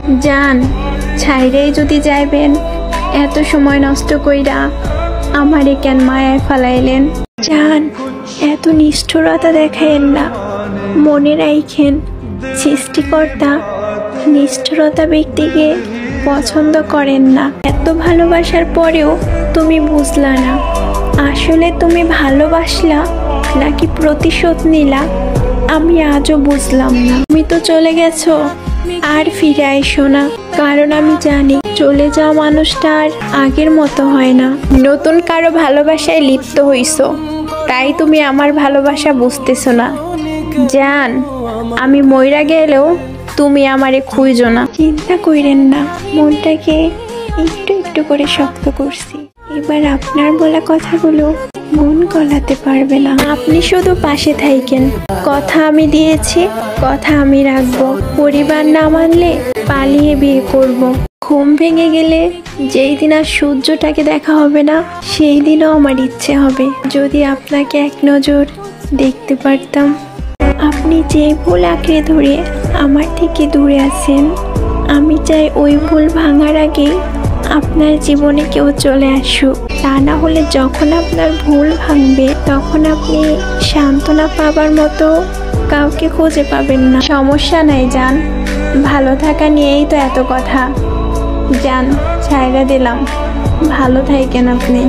জান, ছাইরেই যদি যাইবেন, এত সময় নষ্ট কইরা আমারে কেন মায়ায় ফালাইলেন? জান, এত নিষ্ঠুরতা দেখাইন না, মনে রাইখেন সৃষ্টিকর্তা নিষ্ঠুরতা ব্যক্তিকে পছন্দ করেন না। এত ভালোবাসার পরেও তুমি বুঝলা না, আসলে তুমি ভালোবাসলা নাকি প্রতিশোধ নিলা আমি আজও বুঝলাম না। তুমি তো চলে গেছো, আর ফিরে আইসো না, কারণ আমি জানি চলে যাওয়া মানুষটা আর আগের মতো হয় না। নতুন কারো ভালোবাসায় লিপ্ত হইছো, তাই তুমি আমার ভালোবাসা বুঝতেছো না। জান, আমি মইরা গেলেও তুমি আমারে খুঁজো না। চিন্তা কইরেন না, মনটাকে একটু একটু করে শক্ত করছি। এবার আপনার বলা কথাগুলো মন গলাতে পারবে না। আপনি শুধু পাশে থাইকেন। কথা আমি দিয়েছি, কথা আমি রাখবো। পরিবার না মানলে পালিয়ে বিয়ে করব। ঘুম ভেঙে গেলে যেই দিন আর সূর্যটাকে দেখা হবে না, সেই দিনও আমার ইচ্ছে হবে যদি আপনাকে এক নজর দেখতে পারতাম। আপনি যে ভুল আঁকড়ে ধরে আমার থেকে দূরে আছেন, আমি চাই ওই ভুল ভাঙার আগেই আপনার জীবনে কেউ চলে আসুক। তা না হলে যখন আপনার ভুল ভাঙবে, তখন আপনি সান্ত্বনা পাবার মতো কাউকে খুঁজে পাবেন না। সমস্যা নাই জান, ভালো থাকা নিয়েই তো এত কথা। জান, ছাইরা দিলাম, ভালো থাকেন আপনি।